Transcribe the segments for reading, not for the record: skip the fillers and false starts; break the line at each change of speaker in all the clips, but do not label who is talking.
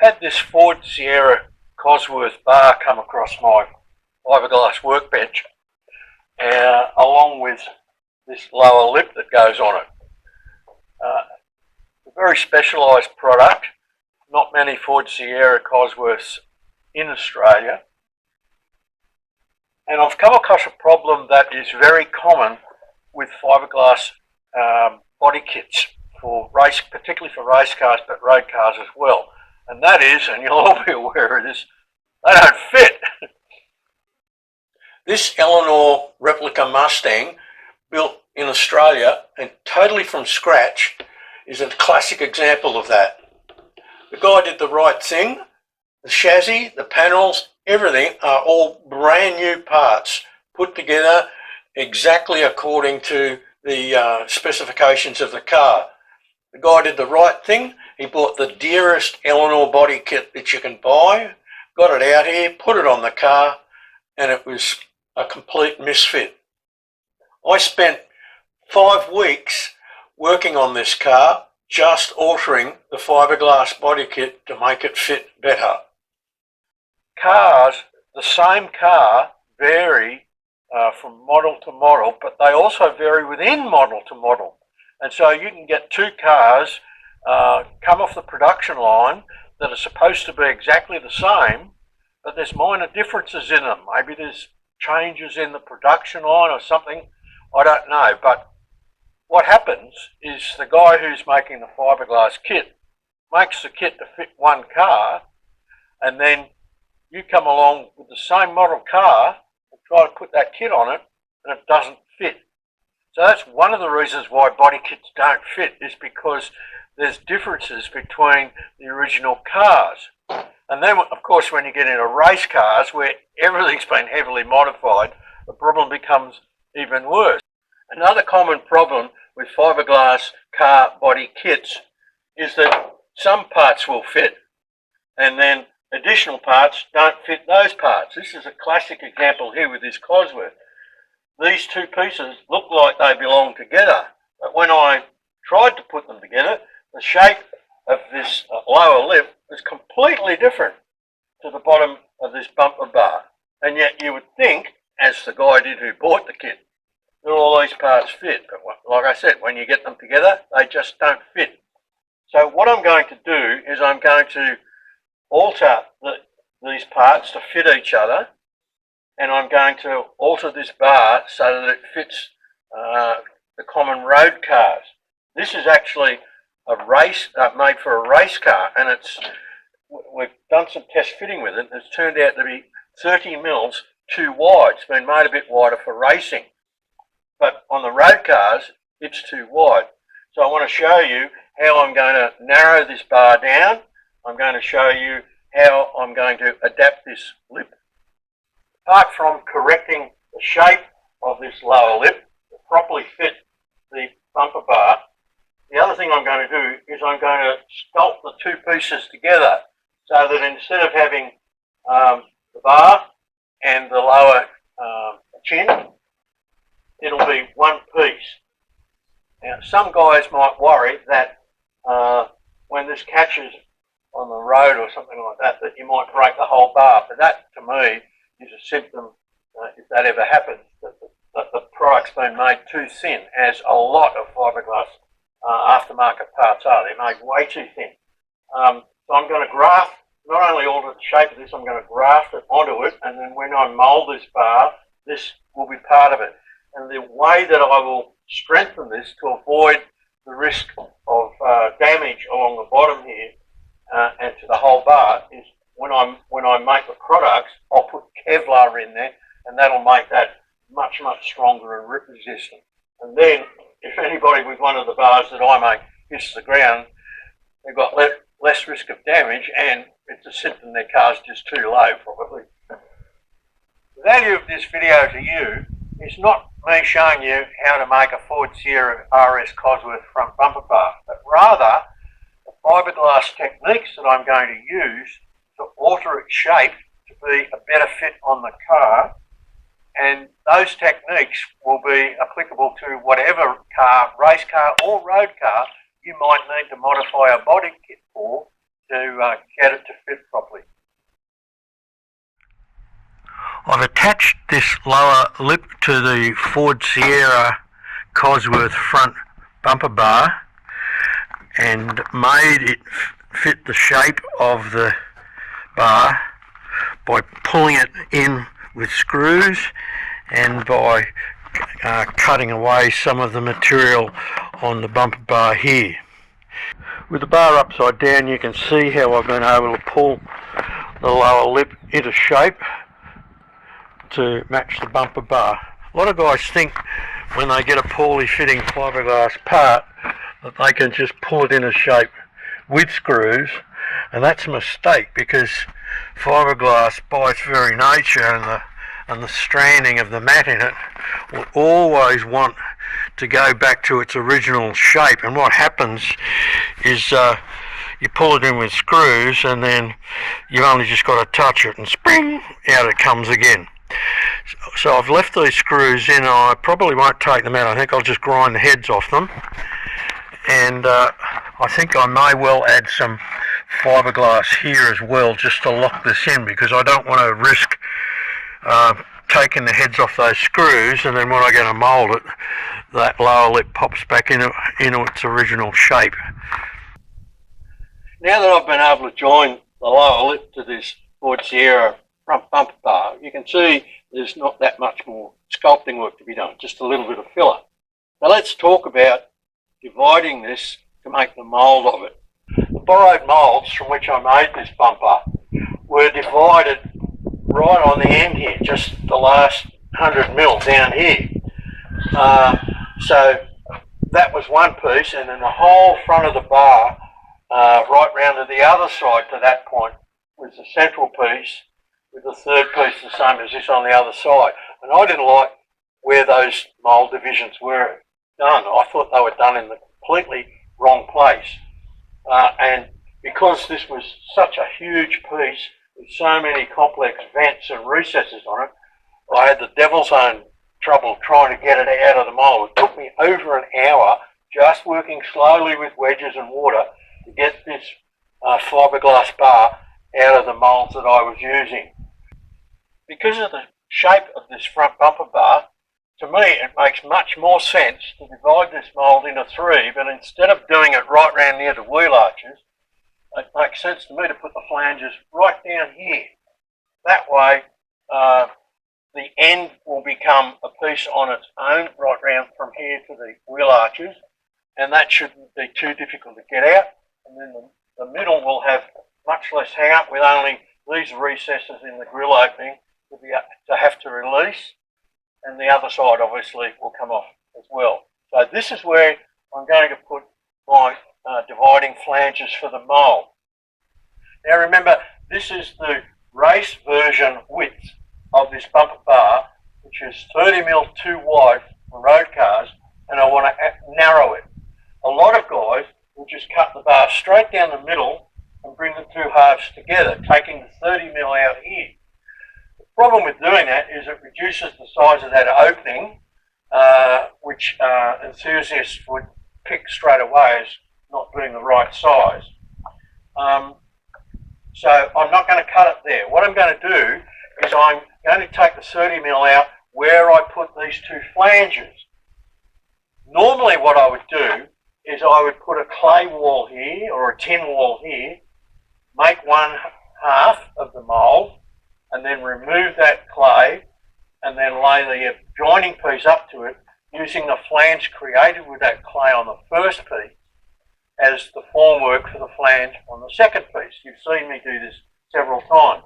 had this Ford Sierra Cosworth bar come across my fiberglass workbench, along with this lower lip that goes on it. A very specialised product, not many Ford Sierra Cosworths in Australia. And I've come across a problem that is very common with fiberglass body kits for race, particularly for race cars, but road cars as well. And that is, and you'll all be aware of this, they don't fit. This Eleanor replica Mustang, built in Australia and totally from scratch, is a classic example of that. The guy did the right thing. The chassis, the panels, everything are all brand new parts put together exactly according to the specifications of the car. The guy did the right thing. He bought the dearest Eleanor body kit that you can buy, got it out here, put it on the car, and it was a complete misfit. I spent 5 weeks working on this car, just altering the fiberglass body kit to make it fit better. Cars, the same car, vary from model to model, but they also vary within model to model. And so you can get 2 cars come off the production line that are supposed to be exactly the same, but there's minor differences in them. Maybe there's changes in the production line or something, I don't know. But what happens is the guy who's making the fiberglass kit makes the kit to fit one car, and then you come along with the same model car and try to put that kit on it, and it doesn't fit. So that's one of the reasons why body kits don't fit, is because there's differences between the original cars. And then, of course, when you get into race cars where everything's been heavily modified, the problem becomes even worse. Another common problem with fiberglass car body kits is that some parts will fit, and then additional parts don't fit those parts. This is a classic example here with this Cosworth. These 2 pieces look like they belong together, but when I tried to put them together, the shape of this lower lip is completely different to the bottom of this bumper bar. And yet you would think, as the guy did who bought the kit, that all these parts fit. But like I said, when you get them together, they just don't fit. So what I'm going to do is I'm going to alter these parts to fit each other, and I'm going to alter this bar so that it fits the common road cars. This is actually a race made for a race car, and we've done some test fitting with it, and it's turned out to be 30 mils too wide. It's been made a bit wider for racing, but on the road cars it's too wide. So I want to show you how I'm going to narrow this bar down. I'm going to show you how I'm going to adapt this lip. Apart from correcting the shape of this lower lip to properly fit the bumper bar, the other thing I'm going to do is I'm going to sculpt the 2 pieces together so that instead of having the bar and the lower chin, it'll be one piece. Now, some guys might worry that when this catches on the road or something like that, that you might break the whole bar. But that, to me, is a symptom, if that ever happens, that the product's been made too thin, as a lot of fiberglass aftermarket parts are. They're made way too thin. So I'm going to graft, not only alter the shape of this, I'm going to graft it onto it, and then when I mould this bar, this will be part of it. And the way that I will strengthen this to avoid the risk of damage along the bottom here and to the whole bar is when I make the products, I'll put Kevlar in there, and that'll make that much, much stronger and rip resistant. And then if anybody with one of the bars that I make hits the ground, they've got less risk of damage, and it's a symptom their car's just too low, probably. The value of this video to you is not me showing you how to make a Ford Sierra RS Cosworth front bumper bar, but rather the fiberglass techniques that I'm going to use to alter its shape to be a better fit on the car, and those techniques will be applicable to whatever car, race car or road car, you might need to modify a body kit for to get it to fit properly. I've attached this lower lip to the Ford Sierra Cosworth front bumper bar and made it fit the shape of the bar by pulling it in with screws and by cutting away some of the material on the bumper bar here. With the bar upside down, you can see how I've been able to pull the lower lip into shape to match the bumper bar. A lot of guys think when they get a poorly fitting fiberglass part that they can just pull it into shape with screws, and that's a mistake, because fiberglass by its very nature and the stranding of the mat in it will always want to go back to its original shape. And what happens is you pull it in with screws and then you've only just got to touch it and spring, out it comes again. So I've left these screws in. I probably won't take them out. I think I'll just grind the heads off them, and I think I may well add some fiberglass here as well just to lock this in, because I don't want to risk taking the heads off those screws and then when I go to mould it, that lower lip pops back into its original shape. Now that I've been able to join the lower lip to this Ford Sierra front bumper bar, you can see there's not that much more sculpting work to be done, just a little bit of filler. Now let's talk about dividing this to make the mould of it. The borrowed moulds from which I made this bumper were divided right on the end here, just the last 100 mil down here. So that was one piece, and then the whole front of the bar, right round to the other side to that point, was the central piece, with the third piece the same as this on the other side. And I didn't like where those mould divisions were done. I thought they were done in the completely wrong place. And because this was such a huge piece with so many complex vents and recesses on it, I had the devil's own trouble trying to get it out of the mould. It took me over an hour just working slowly with wedges and water to get this fiberglass bar out of the moulds that I was using. Because of the shape of this front bumper bar, to me it makes much more sense to divide this mould into three, but instead of doing it right round near the wheel arches, it makes sense to me to put the flanges right down here. That way the end will become a piece on its own right round from here to the wheel arches, and that shouldn't be too difficult to get out. And then the middle will have much less hang up, with only these recesses in the grill opening to have to release, and the other side obviously will come off as well. So this is where I'm going to put my dividing flanges for the mould. Now remember, this is the race version width of this bumper bar, which is 30mm too wide for road cars, and I want to narrow it. A lot of guys will just cut the bar straight down the middle and bring the two halves together, taking the 30mm out here. The problem with doing that is it reduces the size of that opening, which enthusiasts would pick straight away as not being the right size. So I'm not going to cut it there. What I'm going to do is I'm going to take the 30mm out where I put these two flanges. Normally what I would do is I would put a clay wall here or a tin wall here, make one half of the mould, and then remove that clay and then lay the joining piece up to it using the flange created with that clay on the first piece as the formwork for the flange on the second piece. You've seen me do this several times.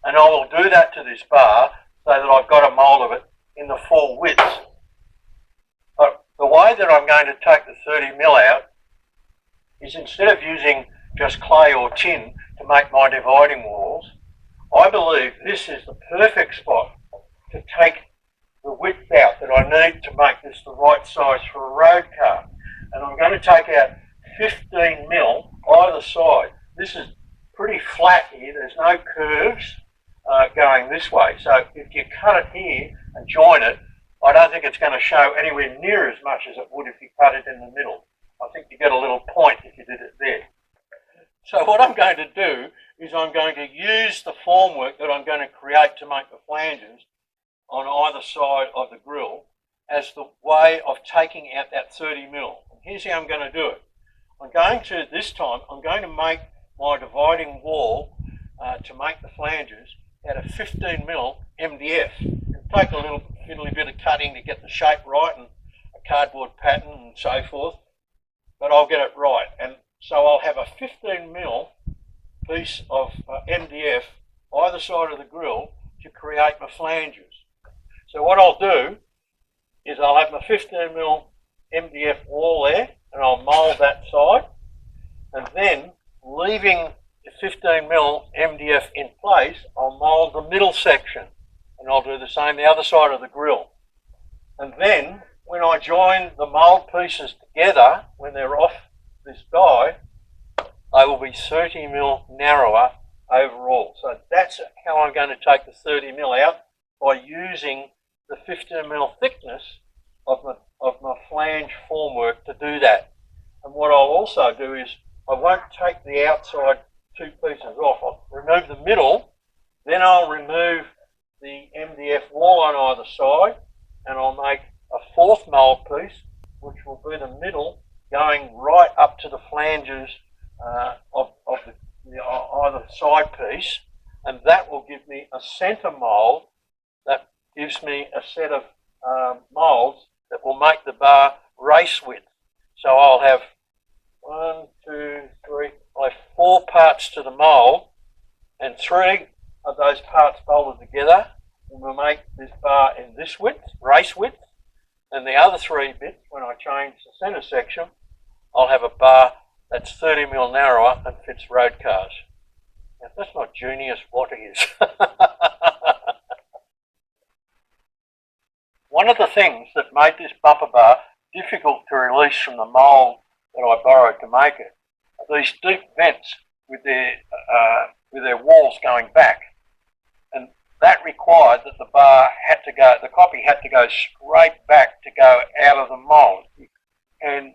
And I will do that to this bar so that I've got a mould of it in the full width. But the way that I'm going to take the 30mm out is, instead of using just clay or tin to make my dividing walls, I believe this is the perfect spot to take the width out that I need to make this the right size for a road car. And I'm going to take out 15mm either side. This is pretty flat here, there's no curves going this way. So if you cut it here and join it, I don't think it's going to show anywhere near as much as it would if you cut it in the middle. I think you get a little point if you did it there. So what I'm going to do is I'm going to use the formwork that I'm going to create to make the flanges on either side of the grill as the way of taking out that 30 mil. And here's how I'm going to do it. This time, I'm going to make my dividing wall to make the flanges out of 15 mil MDF. It'll take a little fiddly bit of cutting to get the shape right and a cardboard pattern and so forth, but I'll get it right. And so I'll have a 15 mil piece of MDF either side of the grill to create my flanges. So what I'll do is I'll have my 15 mil MDF wall there, and I'll mould that side, and then leaving the 15 mil MDF in place, I'll mould the middle section, and I'll do the same the other side of the grill. And then when I join the mould pieces together, when they're off this die, they will be 30 mil narrower overall. So that's how I'm going to take the 30 mil out, by using the 15 mil thickness of my flange formwork to do that. And what I'll also do is I won't take the outside two pieces off. I'll remove the middle, then I'll remove the MDF wall on either side, and I'll make a fourth mould piece, which will be the middle going right up to the flanges of the either side piece, and that will give me a centre mould that gives me a set of moulds that will make the bar race width. So I'll have 4 parts to the mould, and 3 of those parts bolted together will make this bar in this width, race width, and the other 3 bits, when I change the centre section, I'll have a bar that's 30 mil narrower and fits road cars. Now, if that's not genius, what is? One of the things that made this bumper bar difficult to release from the mould that I borrowed to make it are these deep vents with their walls going back, and that required that the copy had to go straight back to go out of the mould. And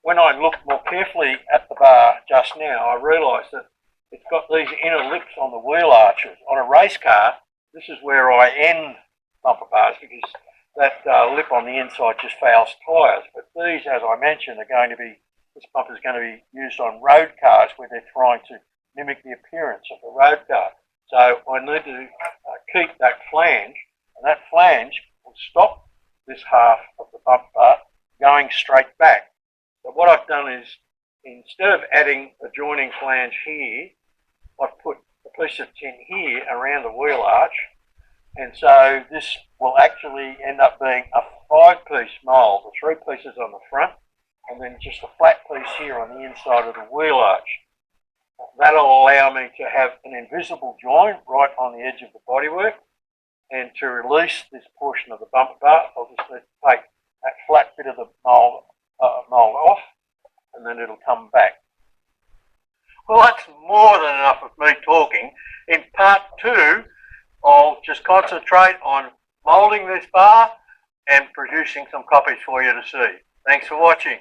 when I looked more carefully at the bar just now, I realised that it's got these inner lips on the wheel arches. On a race car, this is where I end bumper bars, because that lip on the inside just fouls tyres. But these, as I mentioned, this bumper is going to be used on road cars where they're trying to mimic the appearance of the road car. So I need to keep that flange, and that flange will stop this half of the bumper bar going straight back. So what I've done is, instead of adding a joining flange here, I've put a piece of tin here around the wheel arch, and so this will actually end up being a 5-piece mould, the 3 pieces on the front, and then just a flat piece here on the inside of the wheel arch. That'll allow me to have an invisible joint right on the edge of the bodywork, and to release this portion of the bumper bar, I'll just need to take that flat bit of the mould off, and then it'll come back. Well, that's more than enough of me talking. In part 2, I'll just concentrate on moulding this bar and producing some copies for you to see. Thanks for watching.